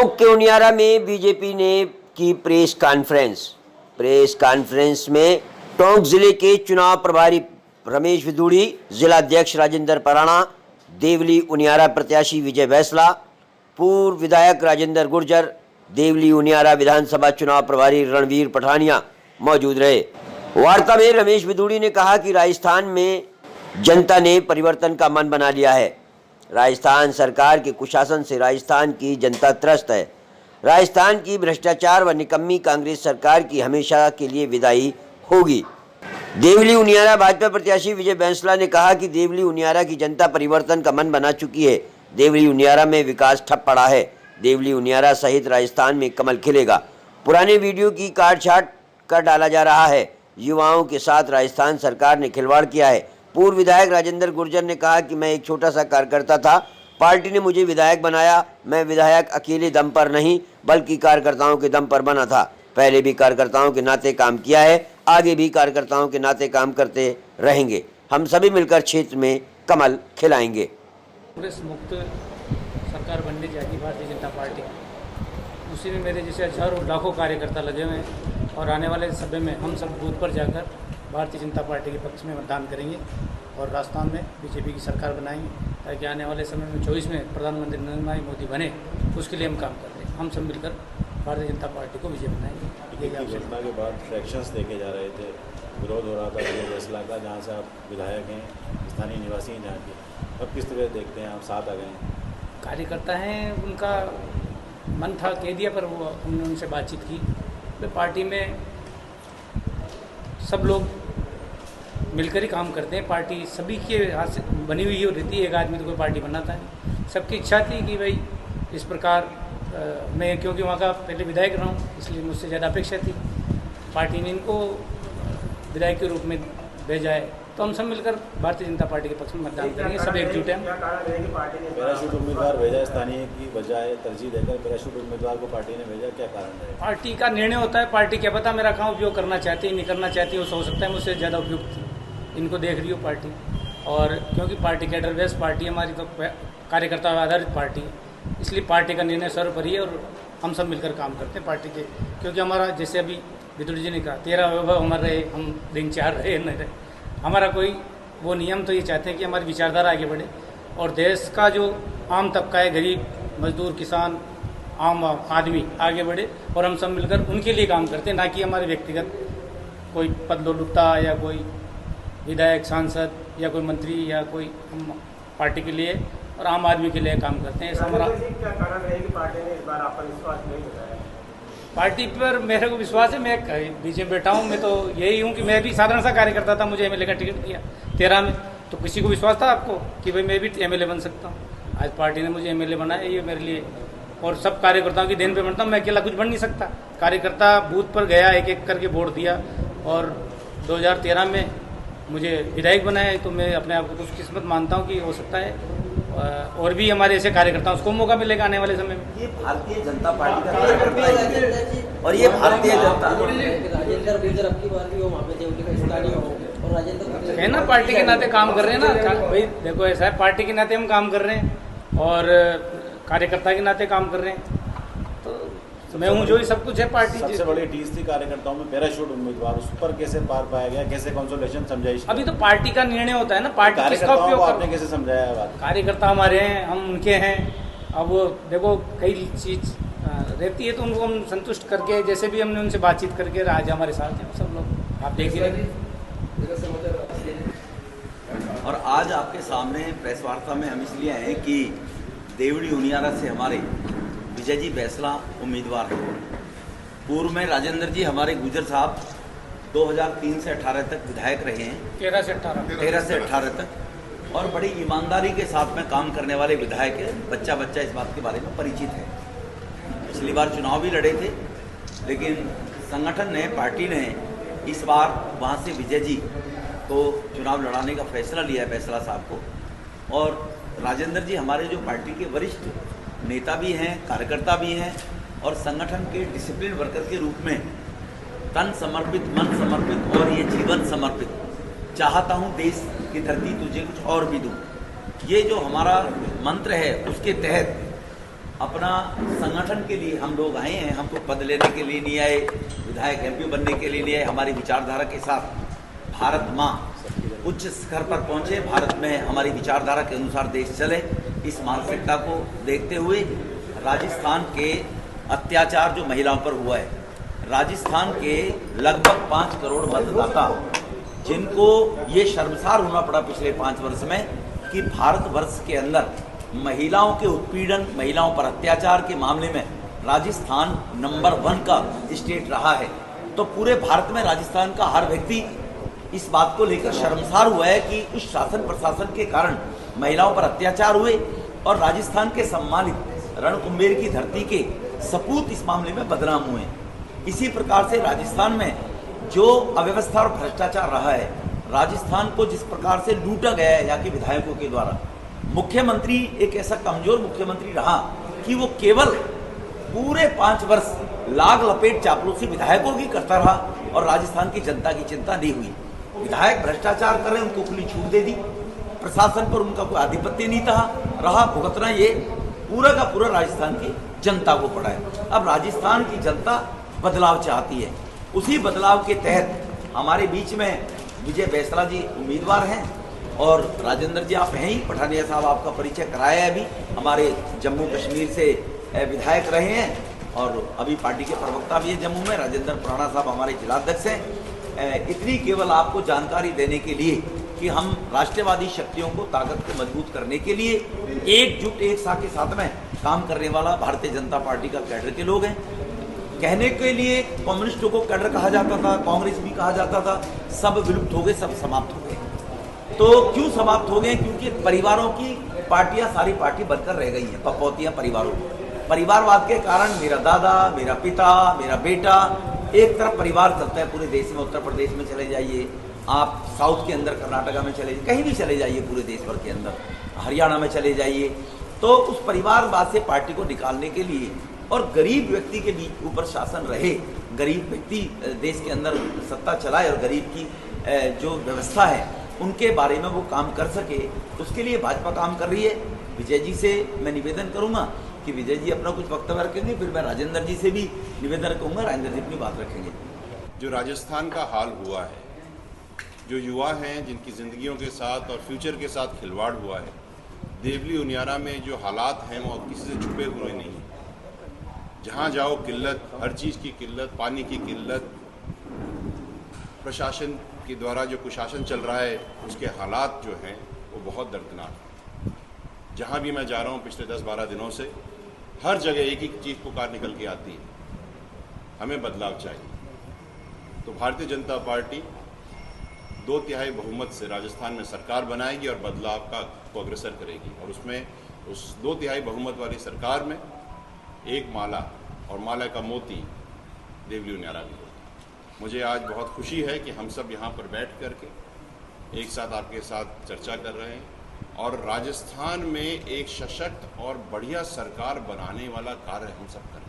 टोंक के उनियारा में बीजेपी ने की प्रेस कॉन्फ्रेंस में टोंक जिले के चुनाव प्रभारी रमेश विदुड़ी, जिलाध्यक्ष राजेंद्र पराणा, देवली उनियारा प्रत्याशी विजय बैंसला, पूर्व विधायक राजेंद्र गुर्जर, देवली उनियारा विधानसभा चुनाव प्रभारी रणवीर पठानिया मौजूद रहे। वार्ता में रमेश विदुड़ी ने कहा कि राजस्थान में जनता ने परिवर्तन का मन बना लिया है। राजस्थान सरकार के कुशासन से राजस्थान की जनता त्रस्त है। राजस्थान की भ्रष्टाचार व निकम्मी कांग्रेस सरकार की हमेशा के लिए विदाई होगी। देवली उनियारा भाजपा प्रत्याशी विजय बैंसला ने कहा कि देवली उनियारा की जनता परिवर्तन का मन बना चुकी है। देवली उनियारा में विकास ठप पड़ा है। देवली उनियारा सहित राजस्थान में कमल खिलेगा। पुराने वीडियो की काट छाट कर डाला जा रहा है। युवाओं के साथ राजस्थान सरकार ने खिलवाड़ किया है। पूर्व विधायक राजेंद्र गुर्जर ने कहा कि मैं एक छोटा सा कार्यकर्ता था, पार्टी ने मुझे विधायक बनाया। मैं विधायक अकेले दम पर नहीं बल्कि कार्यकर्ताओं के दम पर बना था। पहले भी कार्यकर्ताओं के नाते काम किया है, आगे भी कार्यकर्ताओं के नाते काम करते रहेंगे। हम सभी मिलकर क्षेत्र में कमल खिलाएंगे। कांग्रेस मुक्त सरकार बनने जाएगी भारतीय जनता पार्टी, उसी में मेरे जैसे हजारों लाखों कार्यकर्ता लगे हुए हैं और आने वाले समय में हम सब बूथ पर जाकर भारतीय जनता पार्टी के पक्ष में मतदान करेंगे और राजस्थान में बीजेपी की सरकार बनाएंगे ताकि आने वाले समय में 24 में प्रधानमंत्री नरेंद्र भाई मोदी बने। उसके लिए हम काम कर रहे हैं। हम सब मिलकर भारतीय जनता पार्टी को विजय बनाएंगे। घटना के बाद फ्रैक्शंस देखे जा रहे थे, विरोध हो रहा था विजय बैंसला का, जहाँ से आप विधायक हैं, स्थानीय निवासी हैं जहाँ के, अब किस तरह देखते हैं आप साथ आ गए हैं? कार्यकर्ता हैं, उनका मन था कह दिया, पर वो हमने उनसे बातचीत की। तो पार्टी में सब लोग मिलकर ही काम करते हैं। पार्टी सभी के हाथ से बनी हुई हो रहती है, एक आदमी तो कोई पार्टी बनाता है। सबकी इच्छा थी कि भाई इस प्रकार मैं, क्योंकि वहाँ का पहले विधायक रहा हूँ, इसलिए मुझसे ज़्यादा अपेक्षा थी। पार्टी ने इनको विधायक के रूप में भेजा है, तो हम सब मिलकर भारतीय जनता पार्टी के पक्ष में मतदान करेंगे। सब एकजुट हैं। पैराशूट उम्मीदवार भेजा, स्थानीय की बजाय तरजीह देकर पैराशूट उम्मीदवार को पार्टी ने भेजा, क्या कारण है? पार्टी का निर्णय होता है। पार्टी क्या पता मेरा कहाँ उपयोग करना चाहती है, नहीं करना चाहती है, वो हो सकता है मुझसे ज़्यादा उपयुक्त इनको देख रही हो पार्टी। और क्योंकि पार्टी कैडर बेस्ड पार्टी हमारी, तो कार्यकर्ता आधारित पार्टी है, इसलिए पार्टी का निर्णय सर्वोपरि है और हम सब मिलकर काम करते हैं पार्टी के। क्योंकि हमारा, जैसे अभी विदुड़ी जी ने कहा, 13 वैभव हमारे रहे, हम दिन 4 रहे नहीं रहे, हमारा कोई वो नियम तो ये चाहते हैं कि हमारी विचारधारा आगे बढ़े और देश का जो आम तबका है, गरीब, मजदूर, किसान, आम आदमी आगे बढ़े और हम सब मिलकर उनके लिए काम करते हैं, ना कि हमारे व्यक्तिगत कोई पद लोलुपता या कोई विधायक, सांसद या कोई मंत्री या कोई, हम पार्टी के लिए और आम आदमी के लिए काम करते हैं। ऐसा हमारा। क्या कारण है कि पार्टी ने इस बार आप पर विश्वास नहीं जताया? पार्टी पर मेरे को विश्वास है। मैं बीच में बैठा हूँ, मैं तो यही हूँ कि मैं भी साधारण सा कार्यकर्ता था, मुझे एमएलए का टिकट दिया 13 में, तो किसी को विश्वास था आपको कि भाई मैं भी एमएलए बन सकता हूँ। आज पार्टी ने मुझे एमएलए बनाया, ये मेरे लिए और सब कार्यकर्ताओं की देन पे बनता हूँ। मैं अकेला कुछ बन नहीं सकता। कार्यकर्ता बूथ पर गया, एक एक करके वोट दिया और 2013 में मुझे विधायक बनाया, तो मैं अपने आप को कुछ किस्मत मानता हूँ कि हो सकता है और भी हमारे ऐसे कार्यकर्ता उसको मौका मिलेगा आने वाले समय में। ये भारतीय जनता पार्टी का कार्यकर्ता है और ये भारतीय जनता है ना, पार्टी के नाते काम कर रहे हैं ना भाई। देखो ऐसा है, पार्टी के नाते हम काम कर रहे हैं और कार्यकर्ता के नाते काम कर रहे हैं, तो मैं हूँ जो ही सब कुछ है। पार्टी सबसे बड़ी टीस थी कार्यकर्ताओं में पैराशूट उम्मीदवार, उस पर कैसे पार पाया गया, कैसे कंसोलेशन समझाई? अभी तो पार्टी का निर्णय होता है ना, पार्टी किसका उपयोग आपने कैसे समझाया बात? कार्यकर्ता हमारे हैं, हम उनके हैं। अब वो देखो कई चीज रहती है तो उनको हम संतुष्ट करके, जैसे भी हमने उनसे बातचीत करके आज हमारे साथ हैं सब लोग, आप देख ही रहे। और आज आपके सामने प्रेस वार्ता में हम इसलिए आए कि देवली उनियारा से हमारे विजय जी बैंसला उम्मीदवार हैं। पूर्व में राजेंद्र जी हमारे गुर्जर साहब 2003 से 18 तक विधायक रहे हैं, 13 से 18 तक, और बड़ी ईमानदारी के साथ में काम करने वाले विधायक है। बच्चा बच्चा इस बात के बारे में परिचित है। पिछली बार चुनाव भी लड़े थे, लेकिन संगठन ने, पार्टी ने इस बार वहाँ से विजय जी को चुनाव लड़ाने का फैसला लिया है बैंसला साहब को। और राजेंद्र जी हमारे जो पार्टी के वरिष्ठ नेता भी हैं, कार्यकर्ता भी हैं और संगठन के डिसिप्लिन वर्कर के रूप में तन समर्पित, मन समर्पित और ये जीवन समर्पित, चाहता हूँ देश की धरती तुझे कुछ और भी दूँ, ये जो हमारा मंत्र है उसके तहत अपना संगठन के लिए हम लोग आए हैं, हमको पद लेने के लिए नहीं आए, विधायक एमपी बनने के लिए नहीं आए। हमारी विचारधारा के साथ भारत माँ उच्च शिखर पर पहुँचे, भारत में हमारी विचारधारा के अनुसार देश चले, इस मानसिकता को देखते हुए राजस्थान के अत्याचार जो महिलाओं पर हुआ है, राजस्थान के लगभग 5 करोड़ मतदाता जिनको ये शर्मसार होना पड़ा पिछले 5 वर्ष में कि भारतवर्ष के अंदर महिलाओं के उत्पीड़न, महिलाओं पर अत्याचार के मामले में राजस्थान नंबर 1 का स्टेट रहा है। तो पूरे भारत में राजस्थान का हर व्यक्ति इस बात को लेकर शर्मसार हुआ है कि उस शासन प्रशासन के कारण महिलाओं पर अत्याचार हुए और राजस्थान के सम्मानित रणकुंभेर की धरती के सपूत इस मामले में बदनाम हुए। इसी प्रकार से राजस्थान में जो अव्यवस्था और भ्रष्टाचार रहा है, राजस्थान को जिस प्रकार से लूटा गया है यहाँ के विधायकों के द्वारा, मुख्यमंत्री एक ऐसा कमजोर मुख्यमंत्री रहा कि वो केवल पूरे 5 वर्ष लाग लपेट चापलूसी विधायकों की करता रहा और राजस्थान की जनता की चिंता नहीं हुई। विधायक भ्रष्टाचार कर रहे, उनको खुली छूट दे दी, प्रशासन पर उनका कोई आधिपत्य नहीं रहा, भुगतना ये पूरा का पूरा राजस्थान की जनता को पड़ा है। अब राजस्थान की जनता बदलाव चाहती है, उसी बदलाव के तहत हमारे बीच में विजय बैसला जी उम्मीदवार हैं और राजेंद्र जी आप हैं ही, पठानिया साहब आपका परिचय कराया है, अभी हमारे जम्मू कश्मीर से विधायक रहे हैं और अभी पार्टी के प्रवक्ता भी हैं जम्मू में। राजेंद्र पराणा साहब हमारे जिलाध्यक्ष हैं। इतनी केवल आपको जानकारी देने के लिए कि हम राष्ट्रवादी शक्तियों को ताकत को मजबूत करने के लिए एकजुट एक साथ के साथ में काम करने वाला भारतीय जनता पार्टी का कैडर के लोग हैं। कहने के लिए कम्युनिस्टों को कैडर कहा जाता था, कांग्रेस भी कहा जाता था, सब विलुप्त हो गए, सब समाप्त हो गए। तो क्यों समाप्त हो गए? क्योंकि परिवारों की पार्टियां सारी पार्टी बनकर रह गई हैं, पपौतियां परिवारों की। परिवारवाद के कारण मेरा दादा, मेरा पिता, मेरा बेटा, एक तरफ परिवार चलता है पूरे देश में। उत्तर प्रदेश में चले जाइए, आप साउथ के अंदर कर्नाटका में चले जाइए, कहीं भी चले जाइए पूरे देश भर के अंदर, हरियाणा में चले जाइए, तो उस परिवारवाद से पार्टी को निकालने के लिए और गरीब व्यक्ति के बीच ऊपर शासन रहे, गरीब व्यक्ति देश के अंदर सत्ता चलाए और गरीब की जो व्यवस्था है उनके बारे में वो काम कर सके, उसके लिए भाजपा काम कर रही है। विजय जी से मैं निवेदन करूंगा कि विजय जी अपना कुछ वक्तव्य रखेंगे, फिर मैं राजेंद्र जी से भी निवेदन करूंगा, राजेंद्र जी अपनी बात रखेंगे। जो राजस्थान का हाल हुआ है, जो युवा हैं जिनकी ज़िंदगियों के साथ और फ्यूचर के साथ खिलवाड़ हुआ है, देवली उनियारा में जो हालात हैं वो किसी से छुपे हुए नहीं हैं। जहाँ जाओ किल्लत, हर चीज़ की किल्लत, पानी की किल्लत, प्रशासन के द्वारा जो कुशासन चल रहा है उसके हालात जो हैं वो बहुत दर्दनाक हैं। जहाँ भी मैं जा रहा हूँ पिछले 10-12 दिनों से हर जगह एक ही चीज़ पुकार निकल के आती है, हमें बदलाव चाहिए। तो भारतीय जनता पार्टी 2/3 बहुमत से राजस्थान में सरकार बनाएगी और बदलाव को अग्रसर करेगी और उसमें उस 2/3 बहुमत वाली सरकार में एक माला और माला का मोती देवली उनियारा भी होगा। मुझे आज बहुत खुशी है कि हम सब यहाँ पर बैठ करके एक साथ आपके साथ चर्चा कर रहे हैं और राजस्थान में एक सशक्त और बढ़िया सरकार बनाने वाला कार्य हम सब कर